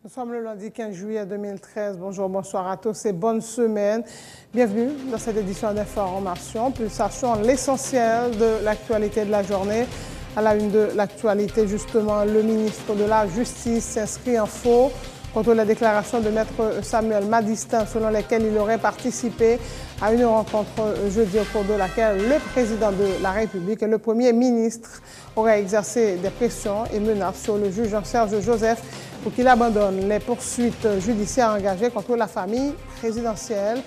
Nous sommes le lundi 15 juillet 2013. Bonjour, bonsoir à tous et bonne semaine. Bienvenue dans cette édition d'information. Pulsation, l'essentiel de l'actualité de la journée. À la une de l'actualité, justement, le ministre de la Justice s'inscrit en faux contre la déclaration de Maître Samuel Madistin, selon laquelle il aurait participé à une rencontre jeudi au cours de laquelle le président de la République et le Premier ministre auraient exercé des pressions et menaces sur le juge Jean-Serge Joseph pour qu'il abandonne les poursuites judiciaires engagées contre la famille présidentielle.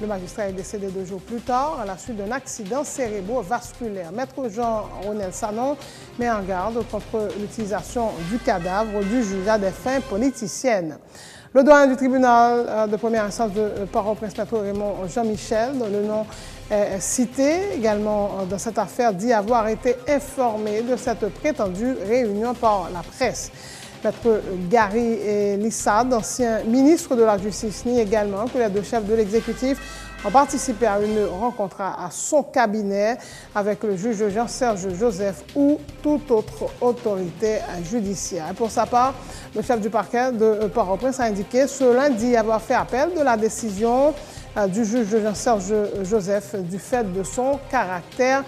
Le magistrat est décédé 2 jours plus tard à la suite d'un accident cérébrovasculaire. Maître Jean-Ronel Sanon met en garde contre l'utilisation du cadavre du juge à des fins politiciennes. Le doyen du tribunal de première instance de Port-au-Prince, Maître Raymond Jean-Michel, dont le nom est cité également dans cette affaire, dit avoir été informé de cette prétendue réunion par la presse. Maître Gary Lissad, ancien ministre de la Justice, nie également que les deux chefs de l'exécutif ont participé à une rencontre à son cabinet avec le juge Jean-Serge Joseph ou toute autre autorité judiciaire. Et pour sa part, le chef du parquet de Port-au-Prince a indiqué ce lundi avoir fait appel de la décision du juge Jean-Serge Joseph du fait de son caractère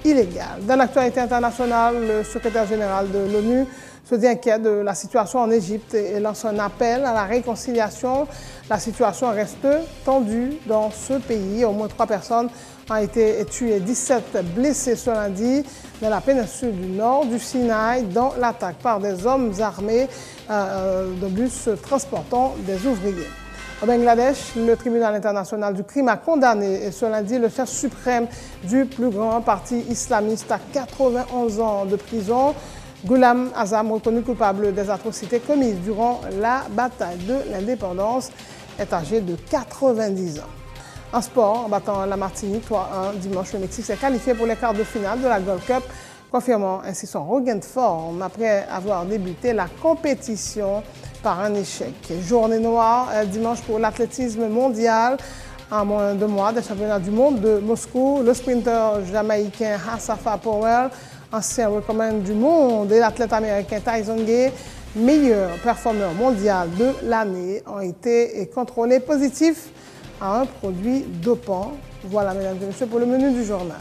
illégal. Dans l'actualité internationale, le secrétaire général de l'ONU se dit inquiet de la situation en Égypte et lance un appel à la réconciliation. La situation reste tendue dans ce pays. Au moins 3 personnes ont été tuées, 17 blessées ce lundi dans la péninsule du nord du Sinaï, dans l'attaque par des hommes armés de bus transportant des ouvriers. Au Bangladesh, le tribunal international du crime a condamné ce lundi le chef suprême du plus grand parti islamiste à 91 ans de prison. Ghulam Azam, reconnu coupable des atrocités commises durant la bataille de l'indépendance, est âgé de 90 ans. En sport, en battant la Martinique 3-1 dimanche, le Mexique s'est qualifié pour les quarts de finale de la Gold Cup, confirmant ainsi son regain de forme après avoir débuté la compétition par un échec. Journée noire dimanche pour l'athlétisme mondial. En moins de mois des championnats du monde de Moscou, le sprinter jamaïcain Asafa Powell, ancien recordman du monde, et l'athlète américain Tyson Gay, meilleur performeur mondial de l'année, ont été contrôlés positifs à un produit dopant. Voilà, mesdames et messieurs, pour le menu du journal.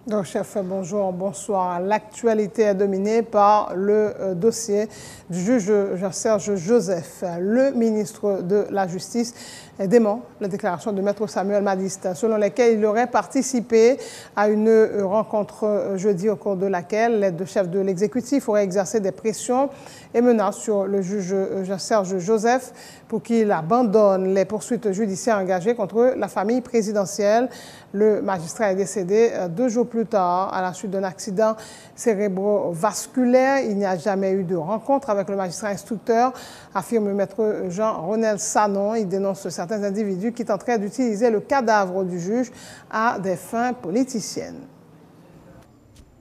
Donc, chef, bonjour, bonsoir. L'actualité est dominée par le dossier du juge Jean-Serge Joseph. Le ministre de la Justice dément la déclaration de Maître Samuel Madistin, selon laquelle il aurait participé à une rencontre jeudi au cours de laquelle les deux chefs de l'exécutif auraient exercé des pressions et menaces sur le juge Jean-Serge Joseph pour qu'il abandonne les poursuites judiciaires engagées contre la famille présidentielle. Le magistrat est décédé 2 jours plus tard à la suite d'un accident cérébrovasculaire. Il n'y a jamais eu de rencontre avec le magistrat instructeur, affirme Maître Jean-Ronel Sanon. Il dénonce certains individus qui tenteraient d'utiliser le cadavre du juge à des fins politiciennes.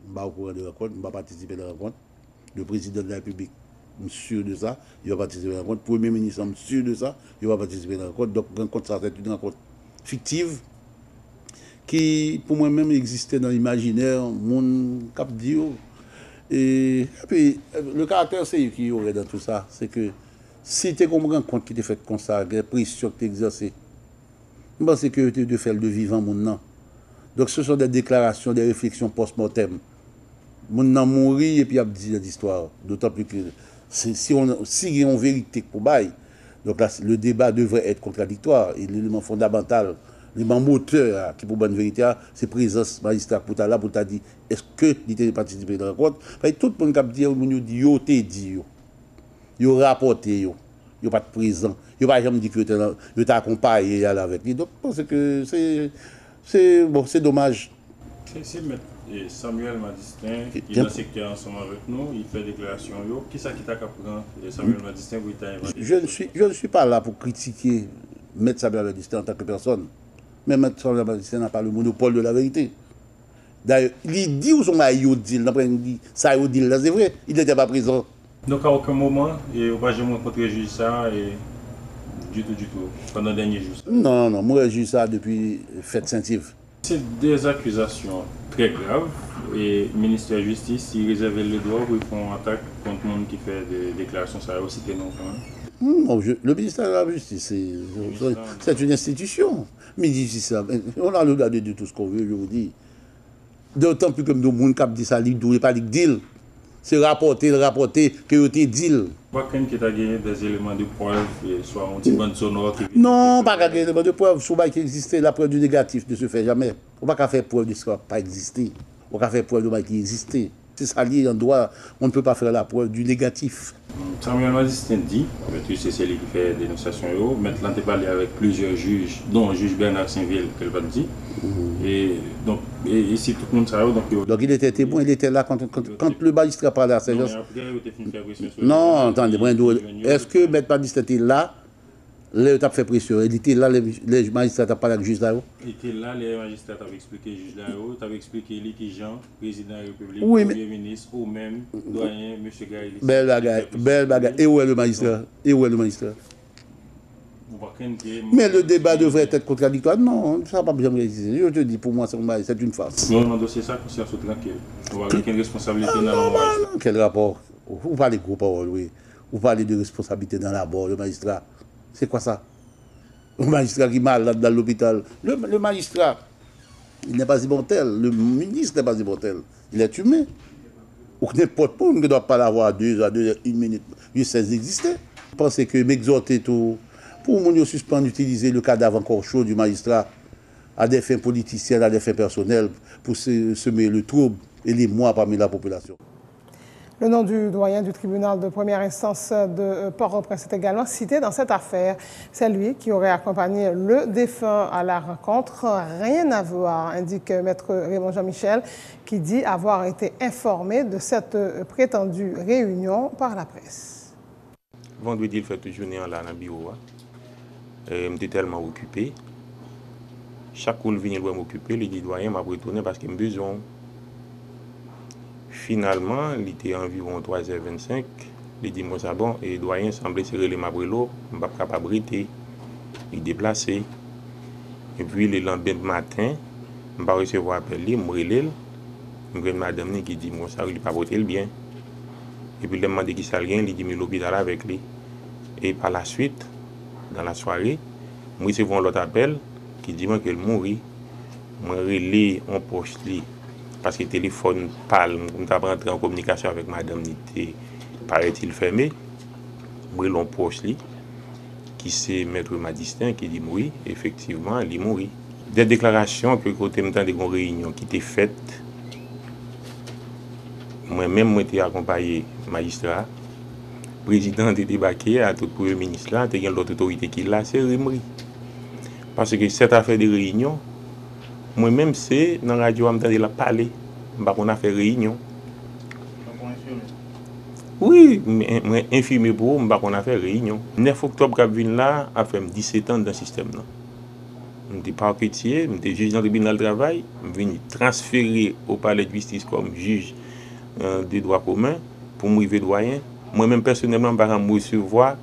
Je ne vais pas au courant de la rencontre, je ne vais pas participer à la rencontre. Le président de la République, je suis sûr de ça, il va participer à la rencontre. Le Premier ministre, je suis sûr de ça, il va participer à la rencontre. Donc, la rencontre, ça va être une rencontre fictive qui, pour moi-même, existait dans l'imaginaire, mon cap dio. Et puis, le caractère sérieux qu'il y aurait dans tout ça, c'est que si tu comprends compte qui t'est fait comme ça, la pression que tu exercé, je pense que tu de faire le vivant, mon nom. Donc, ce sont des déclarations, des réflexions post-mortem. Mon nom mourit et puis il a dit l'histoire. D'autant plus que si il y a une vérité pour bail, donc là, le débat devrait être contradictoire. Et l'élément fondamental, l'élément moteur qui pour bonne vérité, c'est présence magistrat pour là pour dire est-ce que il a participé dans la rencontre. Tout le monde qui dit yo te dit yo rapporté yo pas de présent, yo pas jamais dit que yo t'a accompagné avec lui. Donc je pense que c'est dommage. C'est et Samuel Madistin, qui est dans le secteur ensemble avec nous, il fait déclaration. Qui est-ce qui t'a appris Samuel Madistin pour je ne suis pas là pour critiquer M. Samuel Madistin en tant que personne. Mais M. Samuel Madistin n'a pas le monopole de la vérité. D'ailleurs, il dit où son maillot dit, ça il dit, c'est vrai, il n'était pas présent. Donc à aucun moment, et on va jamais rencontrer le juge ça, et du tout, pendant le dernier jour. Non, non, moi j'ai ça depuis fête Saint-Yves. C'est des accusations très graves et le ministère de la Justice, il réserve le droit pour faire une attaque contre le monde qui fait des déclarations, ça aussi c'est non quand même. Non, le ministère de la Justice, c'est une institution. Mais on a le droit de dire tout ce qu'on veut, je vous dis. D'autant plus comme le monde qui dit ça, il ne pas dire. C'est rapporter, que vous avez dit. Pas quelqu'un qui a gagné des éléments de preuve, soit un petit bande sonore qui... Non, pas gagner des éléments de preuve. Sur qui existait, la preuve du négatif ne se fait jamais. On ne peut pas faire preuve de ce qui n'a pas existé. On peut faire preuve de ce qui existait. C'est ça lié en droit, on ne peut pas faire la preuve du négatif. Samuel Madistin dit, c'est celui qui fait des dénonciations, maintenant tu parlé avec plusieurs juges, dont le juge Bernard Saint-Ville, qu'elle va dire. Et donc, ici tout le monde savait. Donc il était témoin, il était là quand le magistrat parlait à ces gens. Non, attendez, est-ce que M. Madistin était là? Là, tu as fait pression. Il était là, les magistrats ont parlé avec le juge là. Il était là, les magistrats avaient expliqué le juge là. Tu avais expliqué lui Jean, président de la République, oui, premier ministre, ou même doyen, M. Gaël. Belle bagaille. Et où est le magistrat? Mais le débat devrait être contradictoire. Non, ça n'a pas besoin de résister. Je te dis, pour moi, c'est une farce. Non, non, c'est ça, conscience tranquille. On va avoir aucune responsabilité dans la mort. Quel rapport? Vous parlez de gros paroles, oui. Vous parlez de responsabilité dans la mort, le magistrat. C'est quoi ça? Le magistrat qui est malade dans l'hôpital. Le magistrat, il n'est pas immortel. Le ministre n'est pas immortel. Il est humain. Ou n'importe qui ne doit pas l'avoir 2 à 1 minute. Il cesse d'exister. Vous pensez que m'exhorter tout, pour nous suspendre d'utiliser le cadavre encore chaud du magistrat à des fins politiciennes, à des fins personnelles, pour semer le trouble et les mois parmi la population. Le nom du doyen du tribunal de première instance de Port-au-Prince est également cité dans cette affaire. C'est lui qui aurait accompagné le défunt à la rencontre. Rien à voir, indique maître Raymond Jean-Michel, qui dit avoir été informé de cette prétendue réunion par la presse. Vendredi, il fait une journée là dans le bureau. J'étais tellement occupé. Chaque fois que je viens m'occuper, le doyen m'a retourné parce qu'il me besoin. Finalement, il était environ 3h25. Il dit moi ça bon et le doyen semblait serrer les mabrelo, je ne suis pas capable de briter. Il déplacé. Et puis le lendemain matin, je ne vais pas recevoir appel, je me madame qui dit moi ça il pas voté le bien. Et puis il m'a demandé qui ça vient, il dit mais l'hôpital avec lui. Et par la suite, dans la soirée, moi recevons l'autre appel qui dit qu'il mourit. Moi relais en poche lui. Parce que le téléphone parle, je suis rentré en communication avec madame, paraît-il fermé. Je l'ai proche, qui c'est maître Madistin, qui dit oui, effectivement, il mourit. Des déclarations que côté de réunion qui étaient faites, moi-même, j'ai accompagné le magistrat, le président était débarqué à tout le premier ministre, là, il y a l'autre autorité qui l'a, c'est Rimri. Parce que cette affaire de réunion, moi-même, c'est dans la radio, je la parler. On a fait réunion. Oui, mais infirmier pour vous, on a fait réunion. 9 octobre, je suis là, a fait 17 ans dans le système. Je suis parquetier, je suis juge dans le tribunal du travail, je suis transféré au palais de justice comme juge des droits communs pour me arriver doyen. Moi-même, personnellement, je ne peux recevoir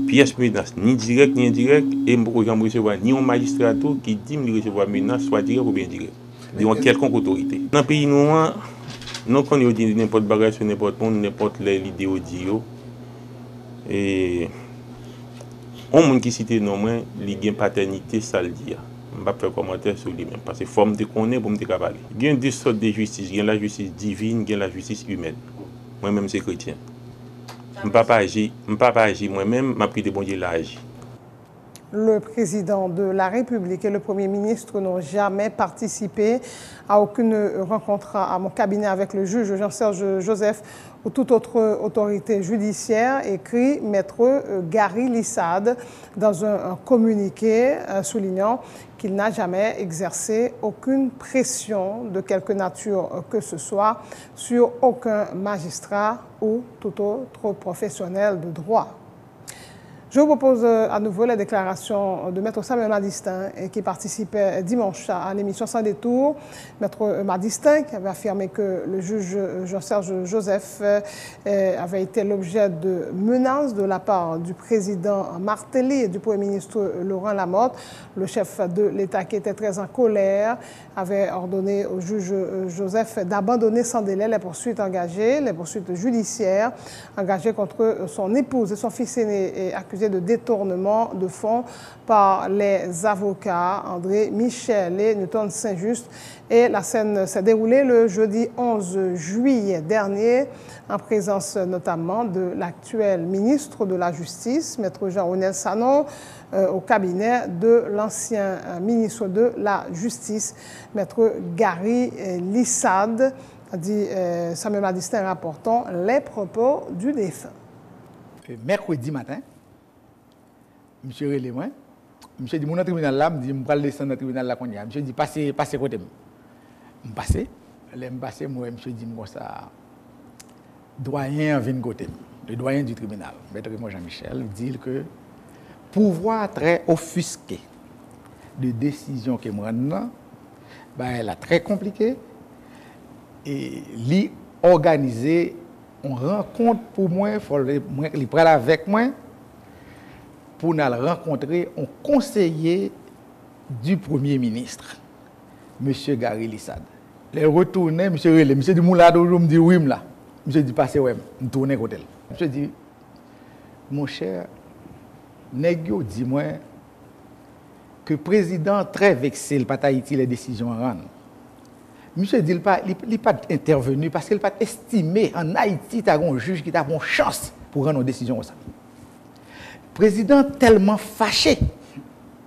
pièce menace, ni direct ni indirect, et je ne peux recevoir ni un magistrat qui dit que je recevoir menace, soit direct ou bien direct, de quelconque autorité. Dans le pays noir, nous connaissons n'importe bagage sur n'importe monde, n'importe l'idée audio. Et on monde qui cite non moins, il y a une paternité, ça le dit. Je ne vais pas faire commentaire sur lui-même, parce que forme de connaître pour me parler. Il y a deux sortes de justice, il y a la justice divine, il y a la justice humaine. Moi-même, c'est chrétien. Je ne peux pas agir moi-même, je prie de bon Dieu l'agir. Le président de la République et le Premier ministre n'ont jamais participé à aucune rencontre à mon cabinet avec le juge Jean-Serge Joseph ou toute autre autorité judiciaire, écrit maître Gary Lissade dans un communiqué soulignant qu'il n'a jamais exercé aucune pression de quelque nature que ce soit sur aucun magistrat ou tout autre professionnel de droit. Je vous propose à nouveau la déclaration de Maître Samuel Madistin qui participait dimanche à l'émission Sans détour. Maître Madistin qui avait affirmé que le juge Jean-Serge Joseph avait été l'objet de menaces de la part du président Martelly et du Premier ministre Laurent Lamotte. Le chef de l'État qui était très en colère avait ordonné au juge Joseph d'abandonner sans délai les poursuites engagées, les poursuites judiciaires engagées contre son épouse et son fils aîné et accusés de détournement de fonds par les avocats André Michel et Newton Saint-Just. Et la scène s'est déroulée le jeudi 11 juillet dernier en présence notamment de l'actuel ministre de la Justice, Maître Jean-Onel Sanon, au cabinet de l'ancien ministre de la Justice, Maître Gary Lissad, a dit Samuel Madistin rapportant les propos du défunt. Mercredi matin, monsieur relé moi, monsieur dit mon tribunal là, me dit me descendre dans tribunal là qu'on y a. Monsieur dit passez côté moi. Me passer moi monsieur dit comme ça doyen vient côté le doyen du tribunal, maître Jean-Michel dit que pouvoir très offusqué de décision que moi elle est très compliqué et li organiser on rencontre pour moi faut li prendre avec moi pour nous rencontrer un conseiller du Premier ministre, M. Gary Lissad. Les retourner, M. Relé, M. dit Moulade, me dit oui, là. M. dit passez, oui, je tourne côté. M. dit, mon cher, Negio dit moi que le président très vexé, il n'a pas Haïti les décisions à rendre. M. dit, il n'a pas intervenu parce qu'il n'a pas estimé en Haïti, il y a un juge qui a une chance pour rendre une décision comme ça. Le président tellement fâché,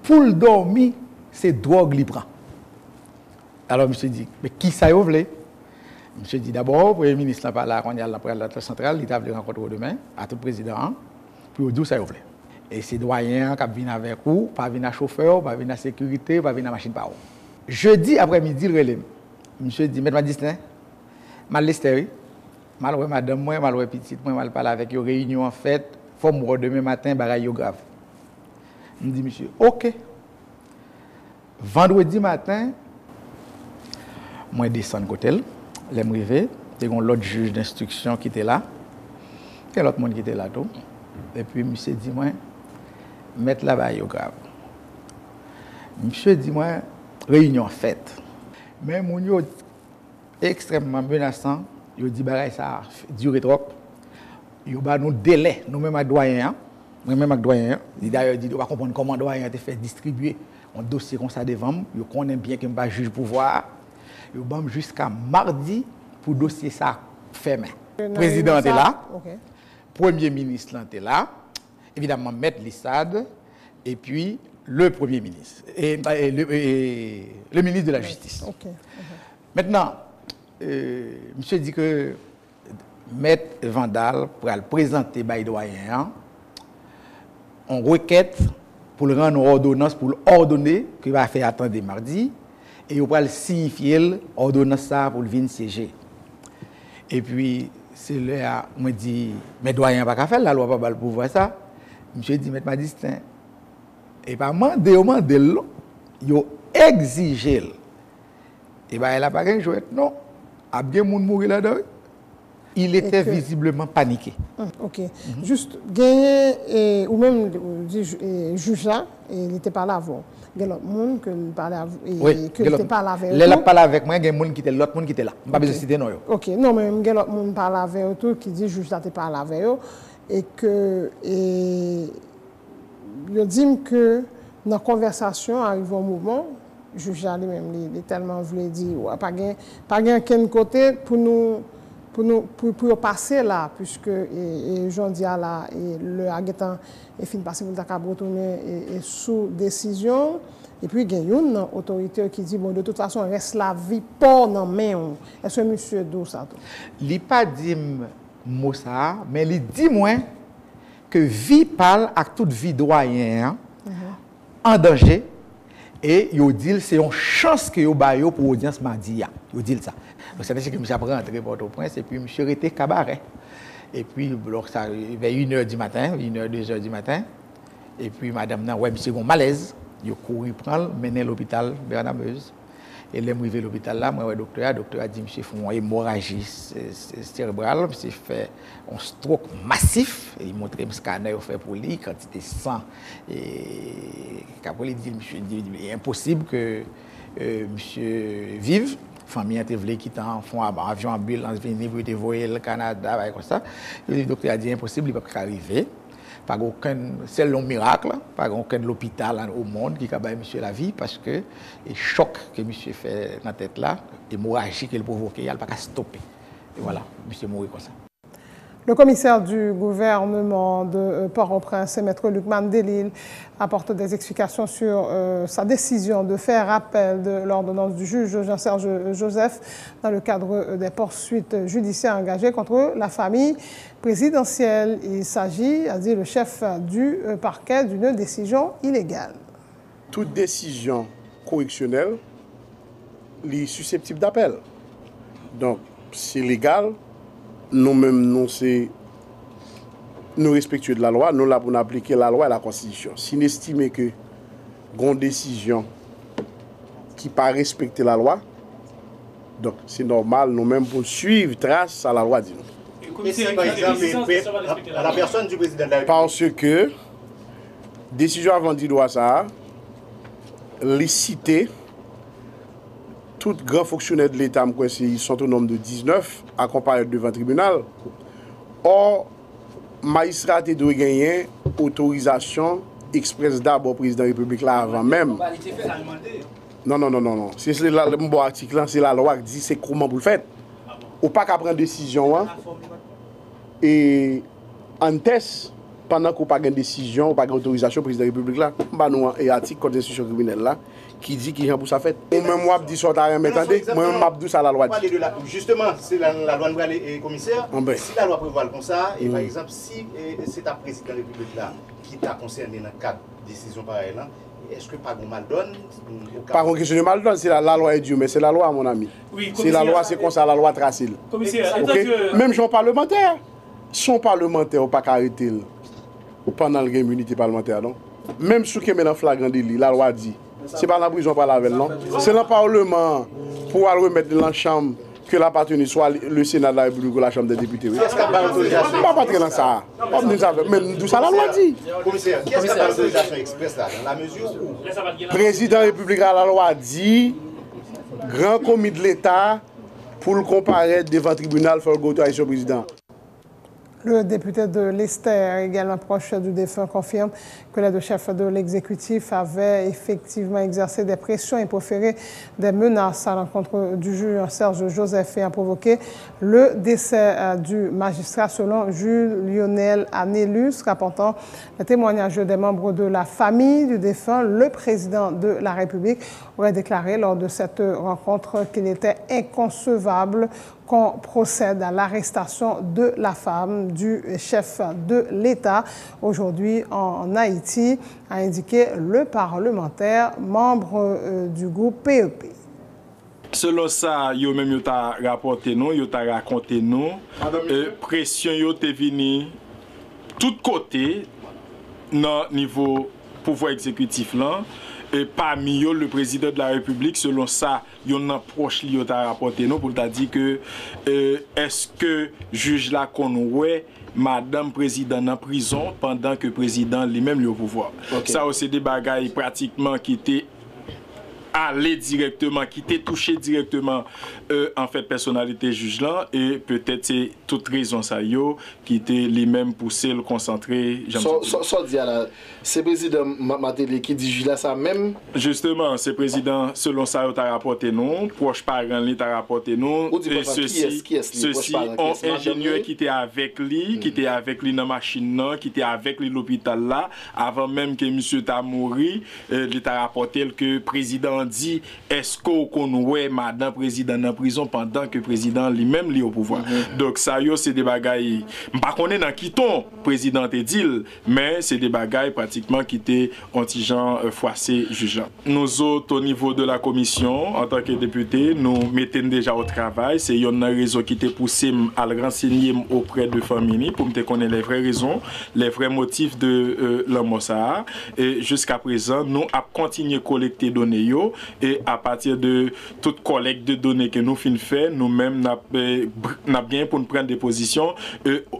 pour le dormir, c'est drogue qu'il prend. Alors, monsieur dit, mais qui ça vous voulez? Monsieur dit d'abord, le Premier ministre n'a pas là, quand il y a la centrale, il a voulu rencontrer demain, à tout le président, pour dire ça vous voulez. Et c'est doyen qui viennent avec vous, pas venir à chauffeur, pas venir à sécurité, pas venir à machine par où. Jeudi après-midi, le relais. Monsieur dit, Maître Madistin, mal l'estéré, mal ouais madame, moi, mal ouais petite, moi, mal parler avec une réunion en fait. Faut me demain matin, bagaille grave. Je me dis, monsieur, ok. Vendredi matin, moi, je descends de l'hôtel, je me réveille, il y a l'autre juge d'instruction qui était là, il y a l'autre monde qui était là, tout. Et puis, monsieur dit, moi, mettre la bagaille grave. Monsieur dit, moi, réunion faite. Mais mon yo extrêmement menaçant, il dit, bagaille ça dure trop. Il y a un délai, nous-mêmes à doyen, d'ailleurs, il va comprendre comment doyen a fait distribuer un dossier comme ça devant moi, il connaît bien qu'il va juge pouvoir, il va jusqu'à mardi pour le dossier ça fermé. Le président est là, okay. Premier ministre est là, évidemment Maître Lissad, et puis le Premier ministre, et le ministre de la Justice. Okay. Maintenant, monsieur dit que Maître Vandal pour présenter by doyen en requête pour le rendre ordonnance pour l'ordonner qu'il va faire attendre mardi et il va signifier l'ordonnance ça pour le venir siéger. Et puis c'est là me dit mais doyen pas faire la loi pas le pouvoir ça. Monsieur dit Maître Madistin et pas demander yo exiger et ben elle a pas gain jouet non a bien moun mourir là-dedans. Il était visiblement paniqué. Ok. Juste, gagné, ou même juge là, il était pas là avant. Il y a l'autre monde que il parlait avec oui, que il était pas là avec. Il n'a pas là avec moi, il y a l'autre monde qui était là. Je ne vais pas besoin de citer non. Ok. Non, mais il y a l'autre monde qui parle avec eux, qui dit juge là, tu parles avec eux. Et que, il dit que dans la conversation, arrive un mouvement, le juge là lui-même, il est tellement voulu dire, pas gain qu'un côté pour nous. Pour passer là, puisque j'en dis là, le aguetant est fini de passer pour le retourner sous décision. Et puis, il y a une autorité qui dit, bon, de toute façon, reste la vie pas dans main. Est-ce que monsieur d'où ça? Il n'a pas dit mot ça, mais il dit moi que vie parle à toute vie doyen en danger. Et il dit c'est une chance que vous pour l'audience mardi. Il dit ça. Donc, c'est-à-dire que je suis rentré pour Port-au-Prince et puis je suis resté cabaret. Et puis, vers 1h du matin, 1h, 2h du matin, Et puis madame nan ouais monsieur gon malaise, yo couru prendre mener l'hôpital Bernard Meuse. Et là arrivé l'hôpital là, moi ouais docteur a dit monsieur font une hémorragie cérébrale, monsieur fait un stroke massif, et il montre un scanner fait pour lui quantité de sang et qu'après il dit monsieur dit impossible que monsieur vive. Famille a été voulu quitter en fond avion ambulance venir pour dévoyer le Canada comme ça. Le docteur a dit impossible, il ne peut pas arriver. Pas aucun, c'est un miracle, pas aucun hôpital au monde qui a battu monsieur la vie parce que le choc que monsieur fait dans la tête là, l'hémorragie qu'il provoqué, il n'a pas stopper. Et voilà, monsieur mourit comme ça. Le commissaire du gouvernement de Port-au-Prince, Maître Luc Mandelil, apporte des explications sur sa décision de faire appel de l'ordonnance du juge Jean-Serge Joseph dans le cadre des poursuites judiciaires engagées contre la famille présidentielle. Il s'agit, a dit le chef du parquet, d'une décision illégale. Toute décision correctionnelle est susceptible d'appel. Donc, c'est légal. Nous-mêmes, nous respectueux de la loi, nous là pour appliquer la loi et la Constitution. Si nous estimons que une décision qui pas respecter la loi, donc c'est normal nous-mêmes pour suivre trace à la loi dit nous. Mais si, par exemple, à la personne du président de la République. Parce que décision avant dit droit ça, liciter tout grand fonctionnaire de l'État, ils sont au nombre de 19 à comparer devant le tribunal. Or, magistrat doit gagner autorisation express d'abord au président de la République là avant même. Non. C'est le bon article, c'est la loi qui dit c'est comment vous le faites. Ou pas qu'à prendre décision et en test pendant qu'on pas de décision, pas d'autorisation président de la République là, bah nous un article code d'instruction criminelle là qui dit qu'il y a pour ça fait. Ou même moi dit ça rien m'entendez, moi même m'a dit ça la loi dit. Justement, c'est la loi de commissaire. Si la loi prévoit comme ça et par exemple si c'est ta président de la République là qui t'a concerné dans le cadre de décision pareille là, est-ce que pas de mal donne? Pas une question de mal donne, c'est la loi est due, mais c'est la loi mon ami. Oui, c'est la loi, c'est comme ça la loi tracée. Commissaire, même son parlementaire, son parlementaire ou pas arrêter pendant l'immunité parlementaire, non? Même si vous avez un flagrant délit, la loi dit, c'est pas la prison par la veille, non? C'est le Parlement pour remettre dans la chambre que l'appartenue soit le Sénat de la République ou la Chambre des députés. Qui est-ce qui a pas l'autorisation? Pas entrer dans ça. Mais d'où ça la loi dit? Commissaire, qui est-ce qui a pas l'autorisation express là? Dans la mesure où président de la République à la loi dit, grand commis de l'État, pour le comparaître devant le tribunal, il faut l'autorisation du président. Le député de l'Esther, également proche du défunt, confirme que les deux chefs de l'exécutif avaient effectivement exercé des pressions et proféré des menaces à l'encontre du juge Serge Joseph et a provoqué le décès du magistrat selon Jules Lionel Anélus, rapportant le témoignage des membres de la famille du défunt. Le président de la République aurait déclaré lors de cette rencontre qu'il était inconcevable qu'on procède à l'arrestation de la femme du chef de l'État aujourd'hui en Haïti, a indiqué le parlementaire membre du groupe PEP. Selon ça, yo même yo t'a rapporté nous, yo t'a raconté nous, pression yo t'est venu tout côté dans niveau pouvoir exécutif là. Et parmi eux, le président de la République, selon ça, il y a une approche qui a rapporté nous pour dire que est-ce que juge là qu'on ouais madame président en prison pendant que président lui-même le pouvoir. Okay. Ça c'est des bagailles pratiquement qui étaient aller directement, qui t'est touché directement en fait personnalité juge là et peut-être c'est toute raison ça yo qui était les mêmes poussé le concentrer. C'est président Matéli qui dit juge là ça même. Justement, c'est président selon ça il t'a rapporté non, proche parent il t'a rapporté non et ceci ont ingénieur qui était avec lui, qui était avec lui dans machine là, qui était avec lui l'hôpital là avant même que monsieur t'a mouru, il t'a rapporté que président dit, est-ce qu'on ouais madame président en prison pendant que président lui-même est au pouvoir. Donc ça yo c'est des bagailles. Pas qu'on est dans qui ton président te dit, mais c'est des bagailles pratiquement qui étaient anti-gens froissés jugeant. Nous autres au niveau de la commission en tant que député, nous mettons déjà au travail, c'est une raison qui t'a poussé à le renseigner auprès de famille pour me connaître les vraies raisons, les vrais motifs de l'homme. Et jusqu'à présent, nous avons continué à collecter données yo, et à partir de toute collecte de données que nous finissons faire, nous-mêmes n'a bien pour nous prendre des positions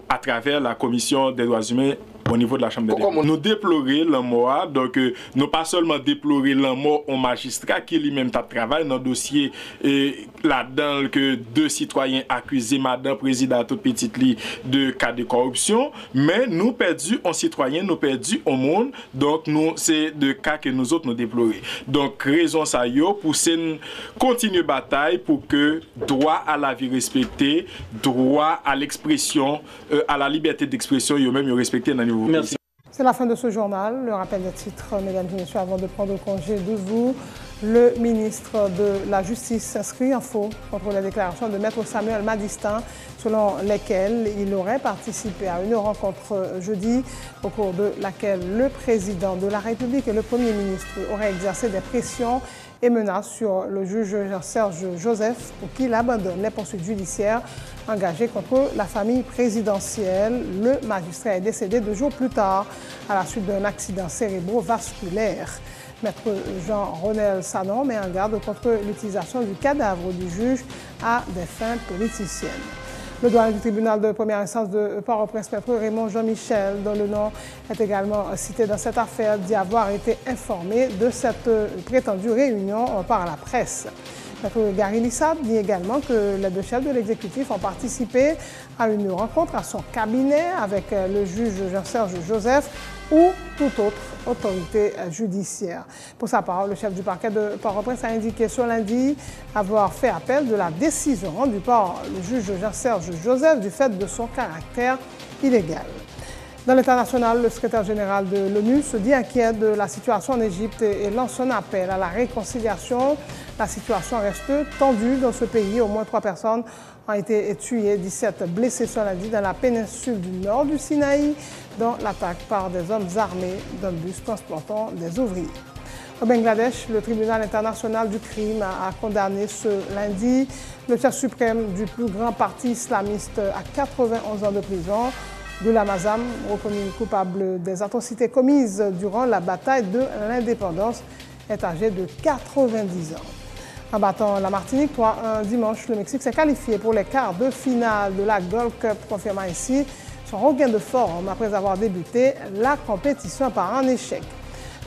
à travers la commission des droits humains au niveau de la Chambre des députés. Nous déplorer la mort, donc nous pas seulement déplorer la mort au magistrat qui lui-même travaille dans le dossier là-dedans que 2 citoyens accusés, madame président toute petite lit de cas de corruption, mais nous perdu un citoyen, nous perdu au monde, donc nous c'est de cas que nous autres nous déplorer. Donc raison ça yo pour continuer bataille pour que droit à la vie respecté, droit à l'expression, à la liberté d'expression yo même respecté dans niveau. Merci. C'est la fin de ce journal. Le rappel des titres, mesdames et messieurs, avant de prendre congé de vous, le ministre de la Justice s'inscrit en faux contre les déclarations de Maître Samuel Madistin, selon lesquelles il aurait participé à une rencontre jeudi, au cours de laquelle le président de la République et le Premier ministre auraient exercé des pressions et menaces sur le juge Jean-Serge Joseph pour qu'il abandonne les poursuites judiciaires engagées contre la famille présidentielle. Le magistrat est décédé 2 jours plus tard à la suite d'un accident cérébrovasculaire. Maître Jean-Ronel Sanon met en garde contre l'utilisation du cadavre du juge à des fins politiciennes. Le doyen du tribunal de première instance de Port-au-Prince, Maître Raymond Jean-Michel, dont le nom est également cité dans cette affaire, dit avoir été informé de cette prétendue réunion par la presse. Maître Gary Lissab dit également que les 2 chefs de l'exécutif ont participé à une rencontre à son cabinet avec le juge Jean-Serge Joseph ou toute autre autorité judiciaire. Pour sa part, le chef du parquet de Port-au-Prince a indiqué ce lundi avoir fait appel de la décision rendue par le juge Jean-Serge Joseph du fait de son caractère illégal. Dans l'international, le secrétaire général de l'ONU se dit inquiet de la situation en Égypte et lance un appel à la réconciliation. La situation reste tendue dans ce pays. Au moins 3 personnes ont été tuées, 17 blessées ce lundi dans la péninsule du nord du Sinaï, dont l'attaque par des hommes armés d'un bus transportant des ouvriers. Au Bangladesh, le tribunal international du crime a condamné ce lundi le chef suprême du plus grand parti islamiste à 91 ans de prison. Ghulam Azam, reconnu coupable des atrocités commises durant la bataille de l'indépendance, est âgé de 90 ans. En battant la Martinique 3-1 dimanche, le Mexique s'est qualifié pour les quarts de finale de la Gold Cup, confirmant ainsi son regain de forme après avoir débuté la compétition par un échec.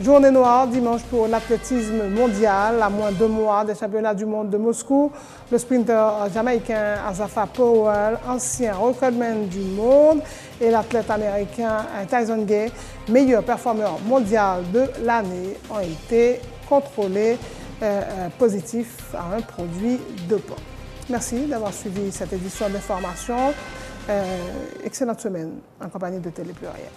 Journée noire dimanche pour l'athlétisme mondial, à moins 2 mois des championnats du monde de Moscou. Le sprinter jamaïcain Asafa Powell, ancien recordman du monde, et l'athlète américain Tyson Gay, meilleur performeur mondial de l'année, ont été contrôlés positifs à un produit dopant. Merci d'avoir suivi cette édition d'information. Excellente semaine en compagnie de Télé Pluriel.